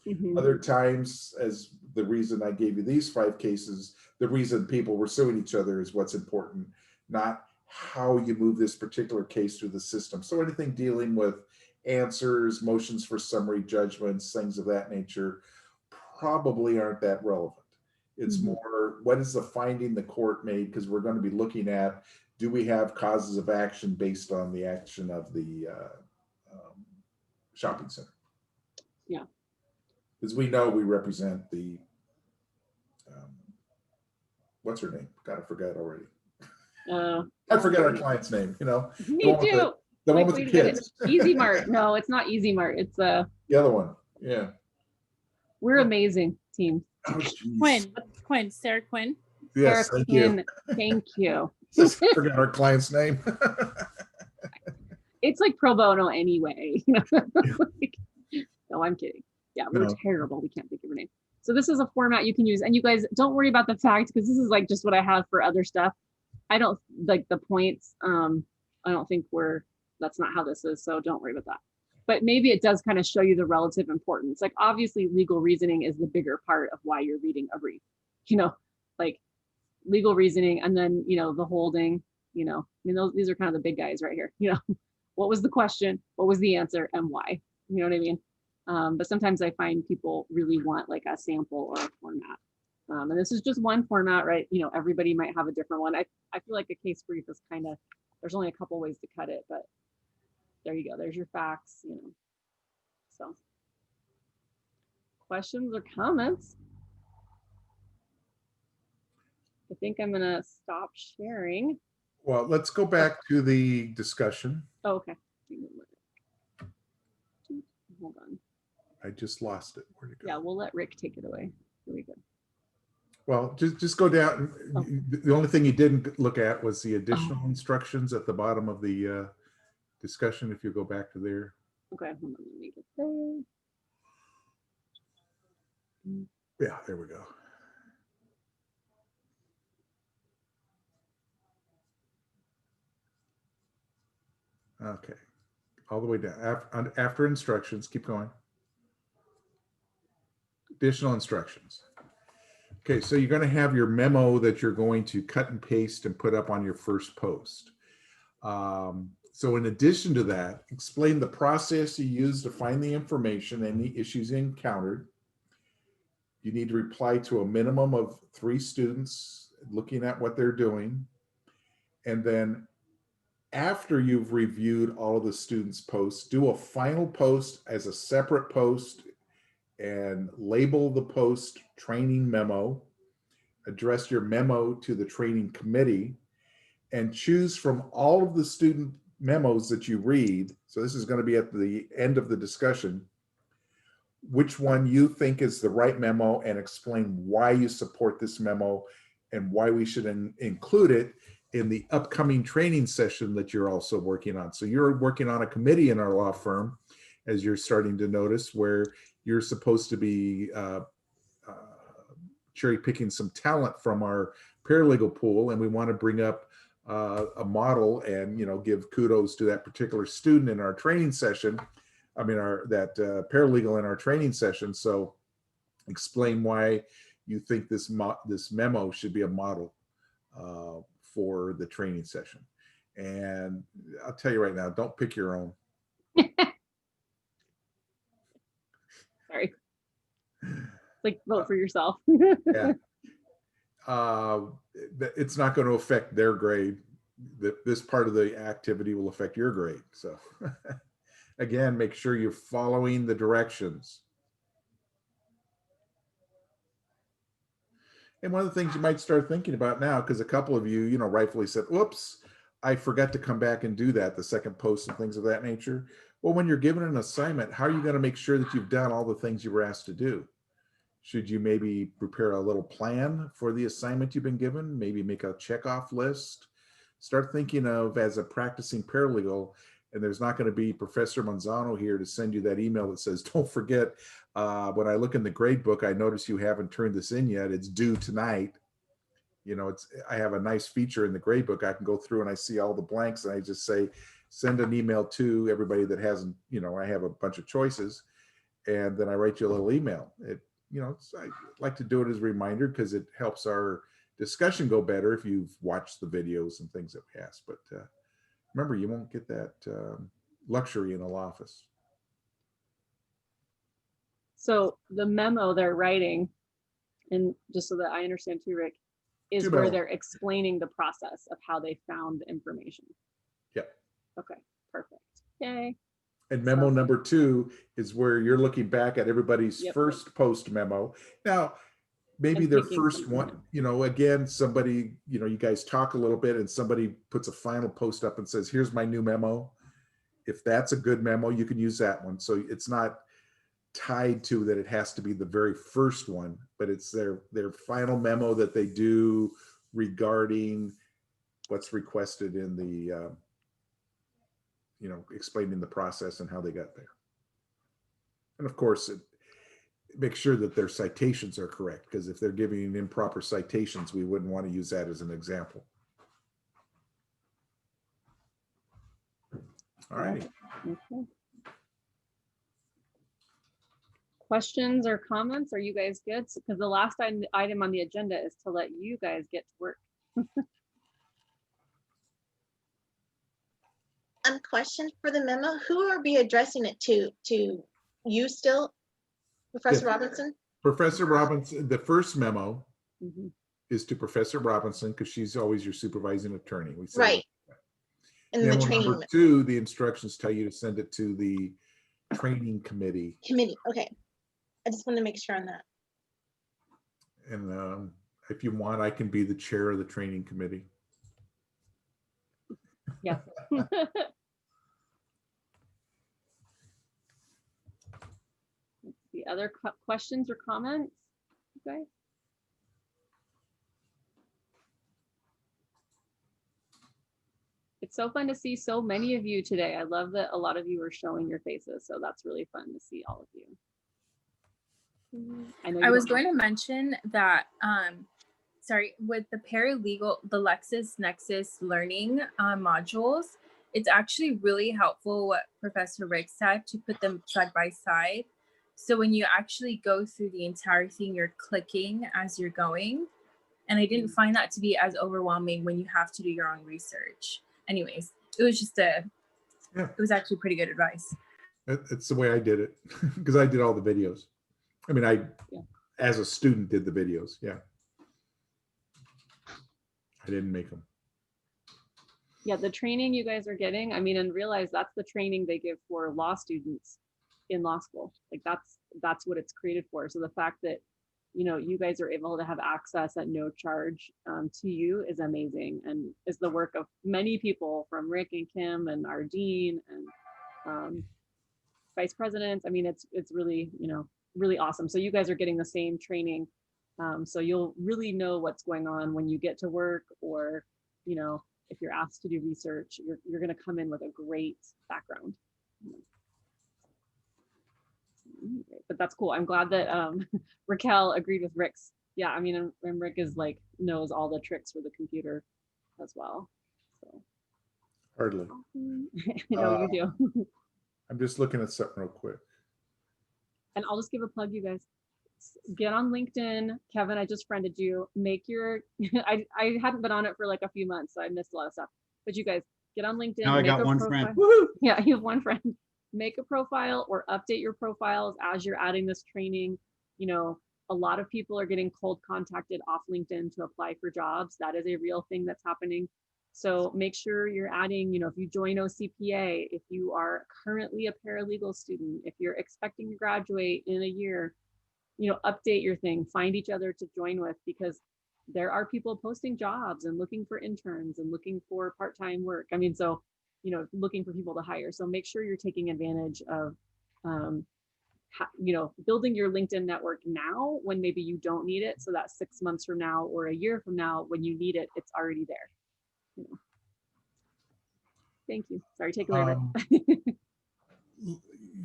Mhm. Other times, as the reason I gave you these 5 cases, the reason people were suing each other is what's important, not how you move this particular case through the system. So anything dealing with answers, motions for summary judgments, things of that nature probably aren't that relevant. It's Mhm. more, what is the finding the court made? Because we're going to be looking at, do we have causes of action based on the action of the shopping center? Yeah. Because we know we represent the, what's her name? God, I forgot already. I forgot our client's name, you know? Me the one with too. the one Like, with the wait a minute. kids. Easy Mart. No, it's not Easy Mart. It's The other one. Yeah. we're amazing team. Oh, geez. Quinn, Sarah Quinn. Yes, Sarah thank you. Quinn. Thank you. Just forgot our client's name. It's like pro bono anyway. You know? Like, no, I'm kidding. Yeah, we're No. terrible. We can't think of her name. So this is a format you can use, and you guys don't worry about the facts because this is like just what I have for other stuff. I don't like the points. I don't think that's not how this is. So don't worry about that. But maybe it does kind of show you the relative importance. Like obviously legal reasoning is the bigger part of why you're reading a brief, you know, like legal reasoning and then, you know, the holding, you know, I mean, these are kind of the big guys right here, you know, what was the question, what was the answer and why, you know what I mean? But sometimes I find people really want like a sample or a format. And this is just one format, right? You know, everybody might have a different one. I feel like a case brief is kind of, there's only a couple ways to cut it, but there you go. There's your facts, you know. So questions or comments? I think I'm gonna stop sharing. Well, let's go back to the discussion. Oh, okay. Hold on. I just lost it. Where'd it go? Yeah, we'll let Rick take it away. Really good. Well, just go down. Oh. The only thing you didn't look at was the additional instructions at the bottom of the discussion. If you go back to there. Okay, hold on, let me get there. Yeah, there we go. Okay, all the way down. After instructions, keep going. Additional instructions. Okay, so you're going to have your memo that you're going to cut and paste and put up on your first post. So in addition to that, explain the process you use to find the information and the issues encountered. You need to reply to a minimum of 3 students looking at what they're doing. And then after you've reviewed all of the students' posts, do a final post as a separate post and label the post training memo, address your memo to the training committee, and choose from all of the student memos that you read. So this is going to be at the end of the discussion, which one you think is the right memo and explain why you support this memo and why we should include it in the upcoming training session that you're also working on. So you're working on a committee in our law firm, as you're starting to notice, where you're supposed to be cherry picking some talent from our paralegal pool, and we want to bring up a model and, you know, give kudos to that particular student in our training session. I mean, that paralegal in our training session. So explain why you think this memo should be a model for the training session. And I'll tell you right now, don't pick your own. Sorry. Like vote for yourself. Yeah. It's not going to affect their grade. This part of the activity will affect your grade. So again, make sure you're following the directions. And one of the things you might start thinking about now, because a couple of you, you know, rightfully said, whoops, I forgot to come back and do that, the second post and things of that nature. Well, when you're given an assignment, how are you going to make sure that you've done all the things you were asked to do? Should you maybe prepare a little plan for the assignment you've been given? Maybe make a checkoff list. Start thinking of, as a practicing paralegal, and there's not going to be Professor Manzano here to send you that email that says, don't forget, when I look in the grade book, I notice you haven't turned this in yet. It's due tonight. You know, I have a nice feature in the grade book. I can go through and I see all the blanks and I just say, send an email to everybody that hasn't, you know, I have a bunch of choices. and then I write you a little email. I like to do it as a reminder because it helps our discussion go better if you've watched the videos and things that we ask. But remember, you won't get that luxury in a law office. So the memo they're writing, and just so that I understand too, Rick, is Two where memos. they're explaining the process of how they found the information. Yep. Okay, perfect. Yay. And memo number 2 is where you're looking back at everybody's Yep. first post memo. Now, maybe And their picking first something. one, again, somebody, you guys talk a little bit and somebody puts a final post up and says, here's my new memo. If that's a good memo, you can use that one. So it's not tied to that it has to be the very first one, but it's their final memo that they do regarding what's requested in the explaining the process and how they got there. And of course, make sure that their citations are correct, because if they're giving improper citations, we wouldn't want to use that as an example. All right. Okay. Questions or comments? Are you guys good? Because the last item on the agenda is to let you guys get to work. Question for the memo. Who are we addressing it to? To you still, Professor Yes. Robinson? Professor Robinson, the first memo Mhm. is to Professor Robinson because she's always your supervising attorney. We say Right. And the memo training number 2, the instructions tell you to send it to the training committee. committee. Okay. I just want to make sure on that. And if you want, I can be the chair of the training committee. Yes. The other questions or comments? Okay. It's so fun to see so many of you today. I love that a lot of you are showing your faces. So that's really fun to see all of you. I was going to mention that, sorry, with the paralegal, the LexisNexis learning modules, it's actually really helpful what Professor Rick said to put them side by side. So when you actually go through the entire thing, you're clicking as you're going. And I didn't find that to be as overwhelming when you have to do your own research. Anyways, it was just it was actually pretty good advice. It's the way I did it because I did all the videos. I mean, as a student, did the videos. Yeah. I didn't make them. Yeah, the training you guys are getting, I mean, and realize that's the training they give for law students in law school. Like that's what it's created for. So the fact that, you guys are able to have access at no charge to you is amazing, and is the work of many people, from Rick and Kim and our dean and vice presidents. I mean, it's really, really awesome. So you guys are getting the same training. So you'll really know what's going on when you get to work, or, if you're asked to do research, you're going to come in with a great background. But that's cool. I'm glad that Raquel agreed with Rick's. Yeah, I mean, and Rick is knows all the tricks for the computer as well. So Hardly. no, you do. I'm just looking at something real quick. And I'll just give a plug, you guys. Get on LinkedIn. Kevin, I just friended you. Make your, I hadn't been on it for like a few months, so I missed a lot of stuff. But you guys, get on LinkedIn. Now I make got a one profile. friend. Woohoo! Yeah, you have one friend. Make a profile or update your profiles as you're adding this training. A lot of people are getting cold contacted off LinkedIn to apply for jobs. That is a real thing that's happening. So make sure you're adding, if you join OCPA, if you are currently a paralegal student, if you're expecting to graduate in a year, update your thing, find each other to join with, because there are people posting jobs and looking for interns and looking for part-time work. I mean, so, looking for people to hire. So make sure you're taking advantage of, building your LinkedIn network now when maybe you don't need it. So that 6 months from now or a year from now, when you need it, it's already there. Thank you. Sorry, take it away.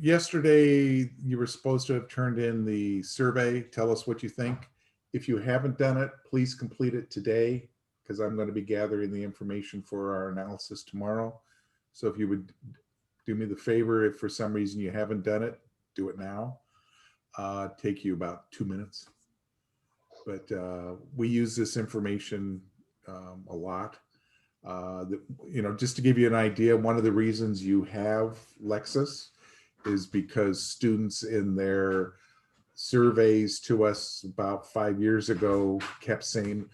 Yesterday, you were supposed to have turned in the survey. Tell us what you think. If you haven't done it, please complete it today, because I'm going to be gathering the information for our analysis tomorrow. So if you would do me the favor, if for some reason you haven't done it, do it now. take you about 2 minutes. But we use this information a lot. Just to give you an idea, one of the reasons you have Lexis is because students in their surveys to us about 5 years ago kept saying,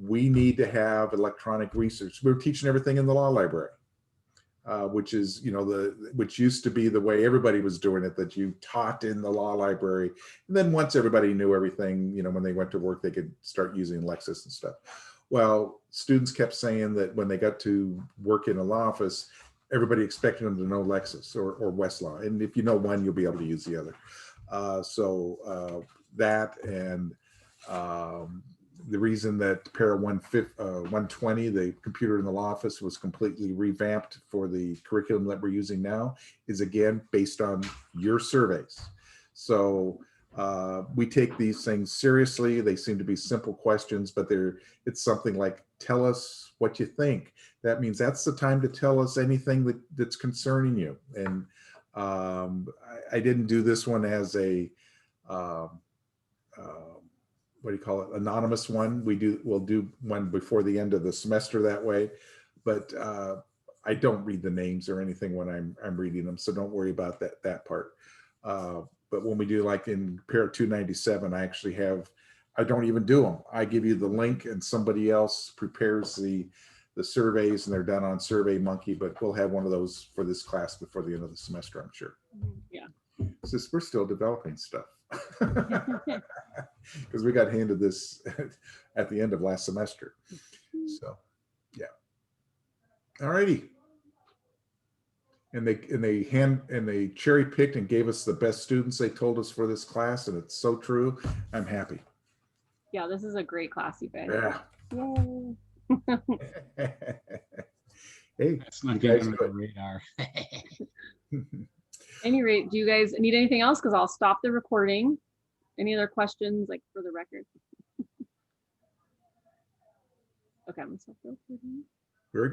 we need to have electronic research. We were teaching everything in the law library, which is, which used to be the way everybody was doing it, that you taught in the law library. And then once everybody knew everything, when they went to work, they could start using Lexis and stuff. Well, students kept saying that when they got to work in a law office, everybody expected them to know Lexis or Westlaw. And if you know one, you'll be able to use the other. That and the reason that Para 120, the computer in the law office, was completely revamped for the curriculum that we're using now is, again, based on your surveys. So we take these things seriously. They seem to be simple questions, but it's something like, tell us what you think. That means that's the time to tell us anything that's concerning you. And I didn't do this one as a what do you call it, anonymous one. We'll do one before the end of the semester that way, but I don't read the names or anything when I'm reading them, so don't worry about that part. But when we do, like in Para 297, I don't even do them. I give you the link and somebody else prepares the surveys, and they're done on SurveyMonkey, but we'll have one of those for this class before the end of the semester, I'm sure. Yeah. Since we're still developing stuff. Because we got handed this at the end of last semester. So, yeah. All righty. And they cherry picked and gave us the best students, they told us, for this class, and it's so true. I'm happy. Yeah, this is a great class, you guys. Yeah. Yay. Hey, That's not good under the radar. Any rate, do you guys need anything else? Because I'll stop the recording. Any other questions, like, for the record? Okay, I'm gonna stop the recording. Very good.